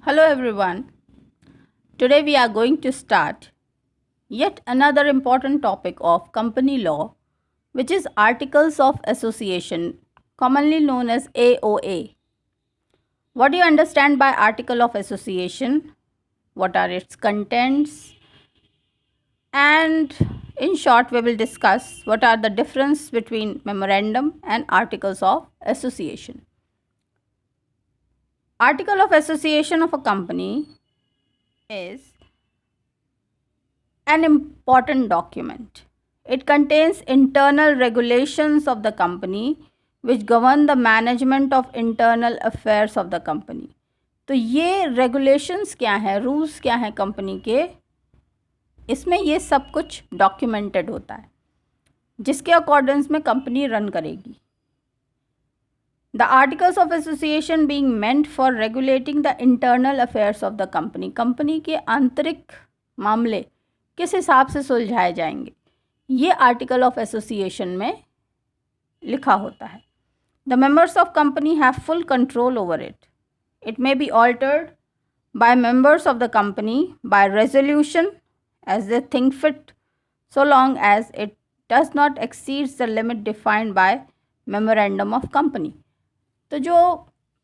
Hello everyone. Today we are going to start yet another important topic of company law, which is Articles of Association, commonly known as AOA. What do you understand by Article of Association? What are its contents? And in short, we will discuss what are the difference between memorandum and Articles of Association. Article of Association of a company is an important document. It contains internal regulations of the company which govern the management of internal affairs of the company. तो ये regulations क्या हैं, rules क्या हैं company के, इसमें ये सब कुछ डॉक्यूमेंटेड होता है जिसके अकॉर्डेंस में कंपनी रन करेगी. The articles of association being meant for regulating the internal affairs of the company. Company के आंतरिक मामले किस हिसाब से सुलझाए जाएंगे, ये आर्टिकल ऑफ एसोसिएशन में लिखा होता है. The members of company have full control over it. It may be altered by members of the company by resolution as they think fit, so long as it does not exceeds the limit defined by memorandum of company. तो जो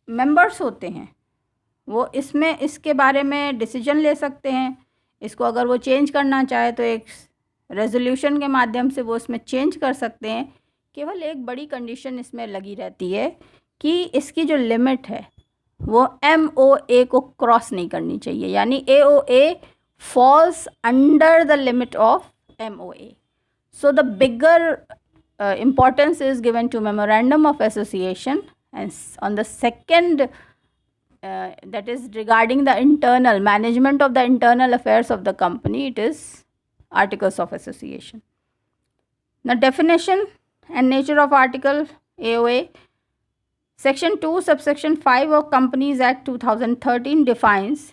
members होते हैं वो इसमें इसके बारे में decision ले सकते हैं. इसको अगर वो चेंज करना चाहे तो एक रेजोल्यूशन के माध्यम से वो इसमें चेंज कर सकते हैं. केवल एक बड़ी कंडीशन इसमें लगी रहती है कि इसकी जो लिमिट है वो MOA को क्रॉस नहीं करनी चाहिए, यानी AOA falls under the limit of MOA. So the bigger importance is given to memorandum of association, and on the second that is regarding the internal management of the internal affairs of the company, it is articles of association. The definition and nature of article AOA. Section 2 subsection 5 of Companies Act 2013 defines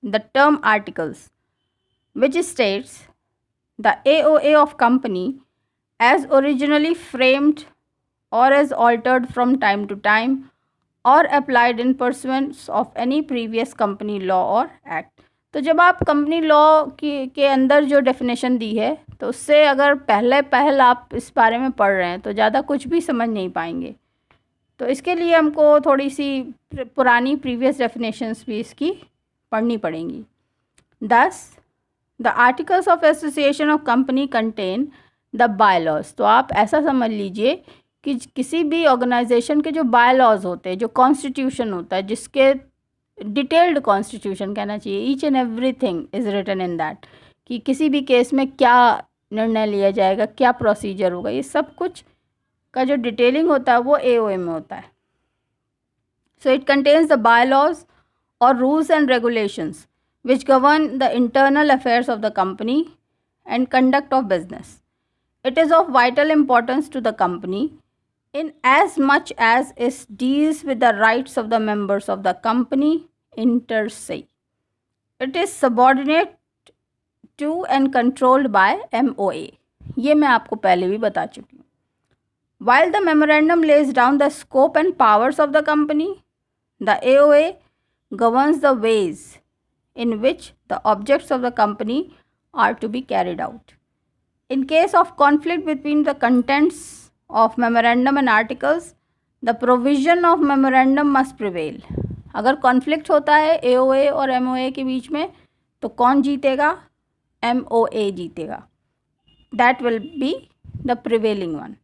the term articles, which states the AOA of company as originally framed or as altered from time to time और applied in pursuance of any previous company law और act. तो जब आप company law के अंदर जो definition दी है तो उससे अगर पहल आप इस बारे में पढ़ रहे हैं तो ज़्यादा कुछ भी समझ नहीं पाएंगे. तो इसके लिए हमको थोड़ी सी पुरानी प्रीवियस डेफिनेशंस भी इसकी पढ़नी पड़ेंगी. दस the articles of association of company contain the bylaws. तो आप ऐसा समझ लीजिए कि किसी भी ऑर्गेनाइजेशन के जो बायलॉज होते हैं, जो कॉन्स्टिट्यूशन होता है, जिसके डिटेल्ड कॉन्स्टिट्यूशन कहना चाहिए, each and everything is written in that, कि किसी भी केस में क्या निर्णय लिया जाएगा, क्या प्रोसीजर होगा, ये सब कुछ का जो डिटेलिंग होता है वो AOA में होता है. So it contains the bylaws और rules and regulations which govern the internal affairs of the company and conduct of business. It is of vital importance to the company in as much as it deals with the rights of the members of the company inter se. It is subordinate to and controlled by MOA. ये मैं आपको पहले भी बता चुकी हूँ. While the memorandum lays down the scope and powers of the company, the AOA governs the ways in which the objects of the company are to be carried out. In case of conflict between the contents of memorandum and articles, the provision of memorandum must prevail. अगर conflict होता है AOA और MOA के बीच में तो कौन जीतेगा? MOA जीतेगा. That will be the prevailing one.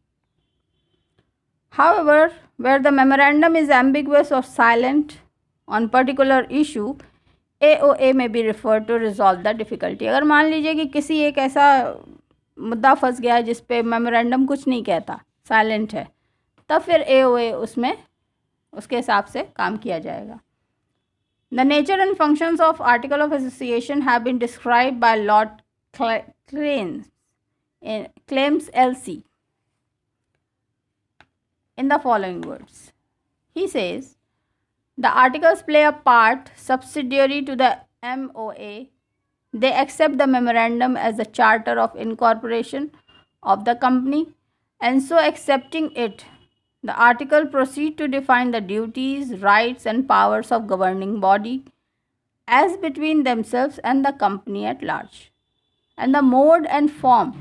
However, where the memorandum is ambiguous or silent on particular issue, AOA में be refer to resolve the difficulty. अगर मान लीजिए कि किसी एक ऐसा मुद्दा फंस गया है जिस पे मेमोरेंडम कुछ नहीं कहता, साइलेंट है, तब फिर AOA उसमें उसके हिसाब से काम किया जाएगा. The nature and functions of article of association have been described by Lord Clems LC in the following words. He says, the articles play a part subsidiary to the MOA. They accept the memorandum as a charter of incorporation of the company, and so accepting it, the article proceed to define the duties, rights, and powers of governing body as between themselves and the company at large, and the mode and form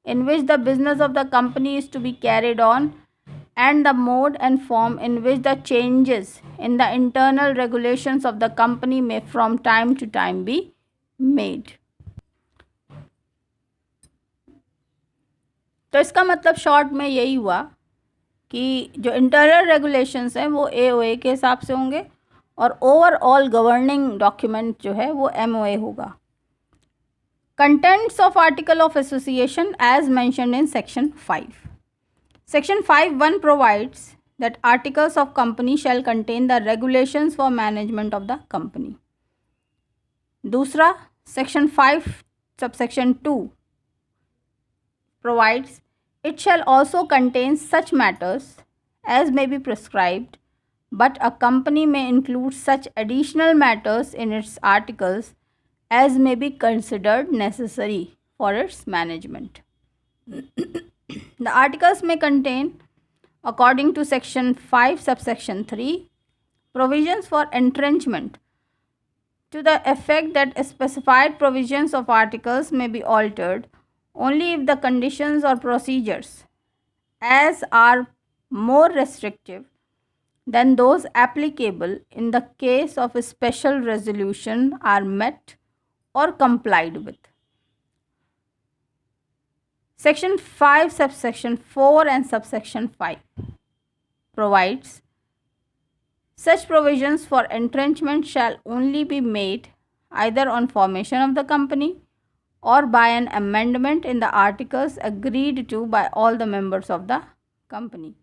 in which the business of the company is to be carried on, and the mode and form in which the changes in the internal regulations of the company may from time to time be made. तो इसका मतलब short में यही हुआ कि जो internal regulations हैं वो AOA के हिसाब से होंगे और ओवरऑल गवर्निंग डॉक्यूमेंट जो है वो MOA होगा. Contents of Article of Association as mentioned in Section 5. Section 5(1) provides that articles of company shall contain the regulations for management of the company. दूसरा, Section 5 subsection 2 provides it shall also contain such matters as may be prescribed, but a company may include such additional matters in its articles as may be considered necessary for its management. The articles may contain, according to Section 5 subsection 3, provisions for entrenchment to the effect that specified provisions of articles may be altered only if the conditions or procedures as are more restrictive than those applicable in the case of a special resolution are met or complied with. Section 5 subsection 4 and subsection 5 provides such provisions for entrenchment shall only be made either on formation of the company or by an amendment in the articles agreed to by all the members of the company.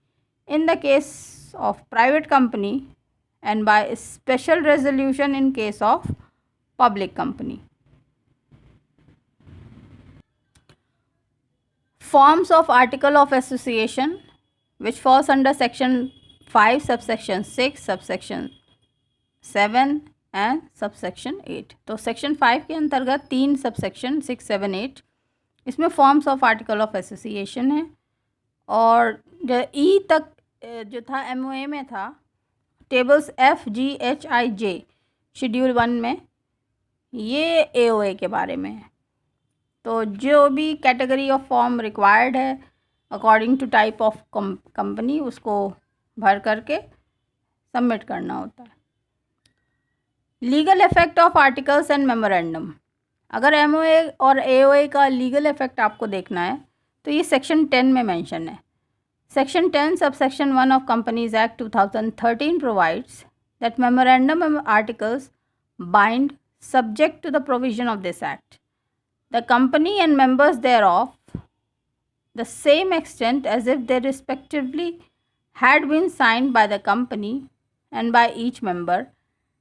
In the case of private company, and by a special resolution in case of public company. Forms of Article of Association, which falls under Section 5 subsection 6 subsection 7 and subsection 8. तो section 5 के अंतर्गत 3 subsection 6, 7, 8 इसमें forms of article of association है. और जो ई तक जो था MOA में था, tables F, G, H, I, J schedule 1 में ये AOA के बारे में है. तो जो भी कैटेगरी ऑफ फॉर्म रिक्वायर्ड है according to type of company उसको भर करके सबमिट करना होता है. Legal effect of articles and memorandum. अगर MOA और AOA का लीगल इफेक्ट आपको देखना है तो ये सेक्शन 10 में मेंशन है. Section 10 subsection 1 of companies act 2013 provides that memorandum articles bind subject to the provision of this act the company and members thereof the same extent as if they respectively had been signed by the company and by each member,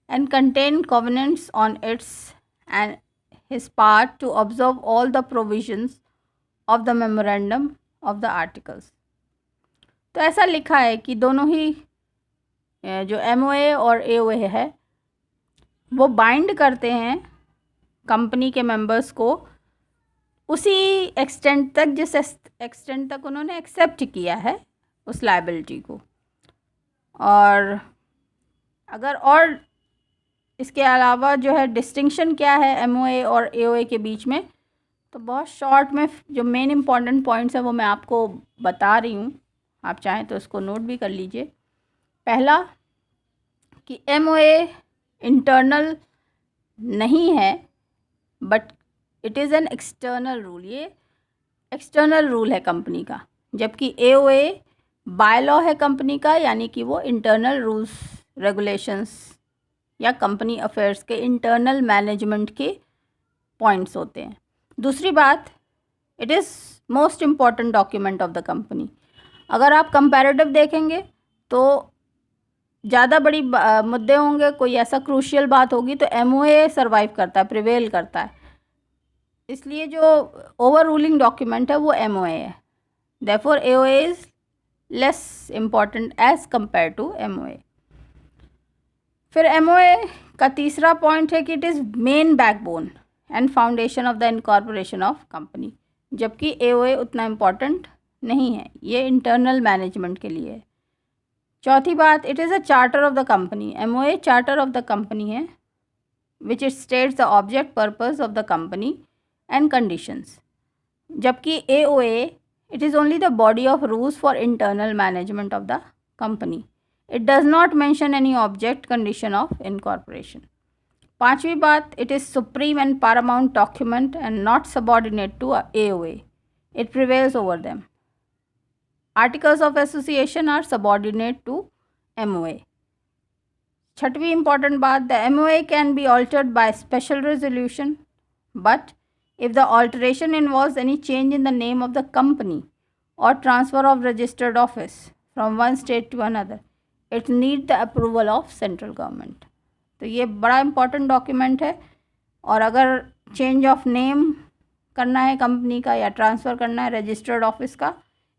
and contain covenants on its and his part to observe all the provisions of the memorandum of the articles. तो ऐसा लिखा है कि दोनों ही जो MOA और AOA है वो बाइंड करते हैं कंपनी के मेंबर्स को उसी एक्सटेंट तक जिस एक्सटेंट तक उन्होंने एक्सेप्ट किया है उस लायबिलिटी को. और अगर और इसके अलावा जो है डिस्टिंक्शन क्या है MOA और AOA के बीच में, तो बहुत शॉर्ट में जो मेन इम्पॉर्टेंट पॉइंट्स है वो मैं आपको बता रही हूँ. आप चाहें तो इसको नोट भी कर लीजिए. पहला कि MOA इंटरनल नहीं है but it is an external rule. ये एक्सटर्नल रूल है कंपनी का, जबकि AOA बाय लॉ है कंपनी का, यानी कि वो इंटरनल रूल्स रेगुलेशंस या कंपनी अफेयर्स के इंटरनल मैनेजमेंट के पॉइंट्स होते हैं. दूसरी बात, it is most important document of the company. अगर आप कंपैरेटिव देखेंगे तो ज़्यादा बड़ी मुद्दे होंगे, कोई ऐसा क्रूशियल बात होगी तो MOA सर्वाइव करता है, प्रिवेल करता है. इसलिए जो ओवर रूलिंग डॉक्यूमेंट है वो MOA है. Therefore AOA is less important as compare to MOA. फिर MOA का तीसरा पॉइंट है कि it is main backbone and foundation of the incorporation of company, जबकि AOA उतना इम्पॉर्टेंट नहीं है, ये इंटरनल मैनेजमेंट के लिए है. चौथी बात, it is a charter of the company. MOA charter of the company है which it states the object, purpose of the company and conditions. जबकि AOA, it is only the body of rules for internal management of the company. It does not mention any object, condition of incorporation. पांचवी बात, it is supreme and paramount document and not subordinate to AOA. It prevails over them. Articles of association are subordinate to MOA. छठवीं important बात, the MOA can be altered by special resolution, but if the alteration involves any change in the name of the company or transfer of registered office from one state to another, it needs the approval of central government. तो ये बड़ा important document है, और अगर change of name करना है company का या ट्रांसफ़र करना है रजिस्टर्ड ऑफिस का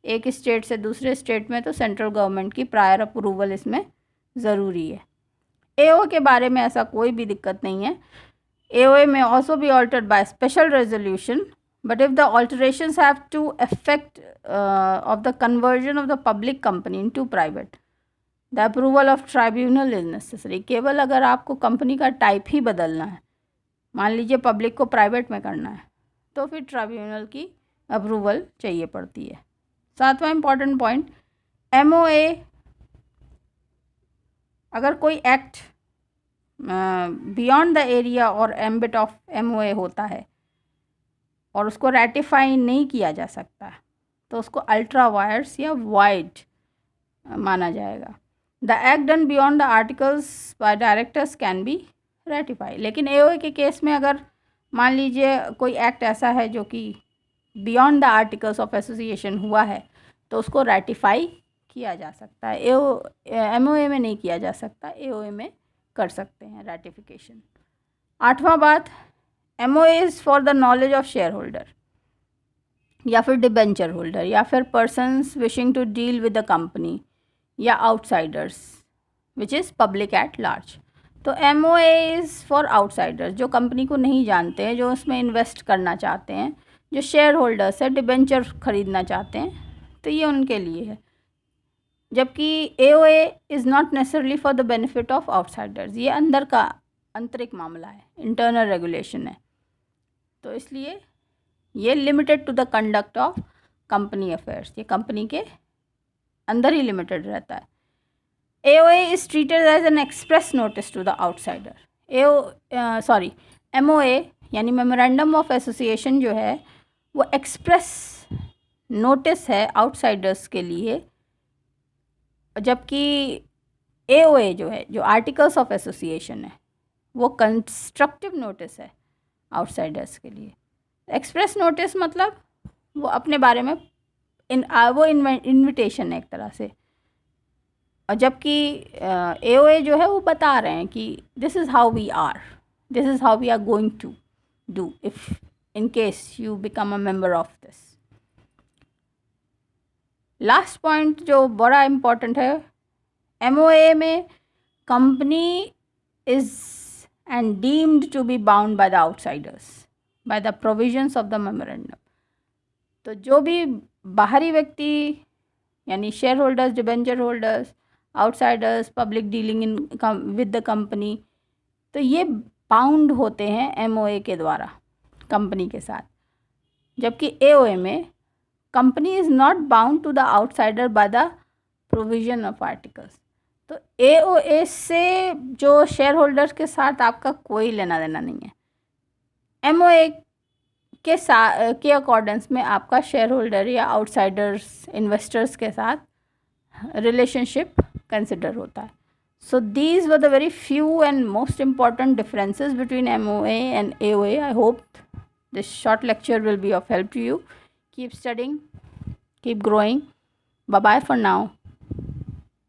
एक स्टेट से दूसरे स्टेट में, तो सेंट्रल गवर्नमेंट की प्रायर अप्रूवल इसमें ज़रूरी है. AOA के बारे में ऐसा कोई भी दिक्कत नहीं है. AOA may also be altered by special resolution, but if the alterations have to effect of the conversion of the public company into private, the approval of tribunal is necessary. केवल अगर आपको कंपनी का type ही बदलना है, मान लीजिए public को private में करना है, तो फिर ट्राइब्यूनल की अप्रूवल चाहिए पड़ती है. सातवां इम्पॉर्टेंट पॉइंट, MOA, अगर कोई एक्ट बियॉन्ड द एरिया और एम्बिट ऑफ MOA होता है और उसको रेटिफाई नहीं किया जा सकता, तो उसको अल्ट्रा वायर्स या वाइड माना जाएगा. The act done beyond the articles bye directors can be ratify. लेकिन AOA के केस में अगर मान लीजिए कोई एक्ट ऐसा है जो कि beyond the articles of association हुआ है, तो उसको रेटिफाई किया जा सकता है. MOA में नहीं किया जा सकता, AOA में कर सकते हैं रेटिफिकेशन. आठवां बात, MOA is for the knowledge of share holder या फिर डिबेंचर होल्डर या फिर persons wishing to deal with the company या outsiders which is public at large. तो MOA इज़ फॉर आउटसाइडर्स, जो कंपनी को नहीं जानते हैं, जो उसमें इन्वेस्ट करना चाहते हैं, जो शेयर होल्डर्स है, डिबेंचर ख़रीदना चाहते हैं, तो ये उनके लिए है. जबकि AOA is not necessarily for the benefit of outsiders. ये अंदर का आंतरिक मामला है, इंटरनल रेगुलेशन है, तो इसलिए ये limited to the conduct of company affairs, ये कंपनी के अंदर ही लिमिटेड रहता है. AOA is treated as an express notice to the outsider. MOA यानी मेमोरेंडम ऑफ एसोसिएशन जो है वो एक्सप्रेस नोटिस है आउटसाइडर्स के लिए, जबकि AOA जो है, जो आर्टिकल्स ऑफ एसोसिएशन है, वो कंस्ट्रक्टिव नोटिस है आउटसाइडर्स के लिए. एक्सप्रेस नोटिस मतलब वो अपने बारे में वो इन्विटेशन है एक तरह से, और जबकि AOA जो है वो बता रहे हैं कि this is how we are, this is how we are going to do if in case you become a member of this. Last point जो बड़ा इम्पॉर्टेंट है, MOA में company is and deemed to be bound by the outsiders by the provisions of the memorandum. तो जो भी बाहरी व्यक्ति यानी share holders, debenture holders, outsiders, public dealing in with the company, तो ये बाउंड होते हैं MOA के द्वारा कंपनी के साथ. जबकि AOA में company is not bound to the outsider by the provision of articles. तो AOA से जो शेयर होल्डर्स के साथ आपका कोई लेना देना नहीं है. MOA के अकॉर्डेंस में आपका शेयर होल्डर या आउटसाइडर्स इन्वेस्टर्स के साथ रिलेशनशिप कंसिडर होता है. So these were the very few and most important differences between MOA and AOA. I hope this short lecture will be of help to you. Keep studying, keep growing. Bye bye for now.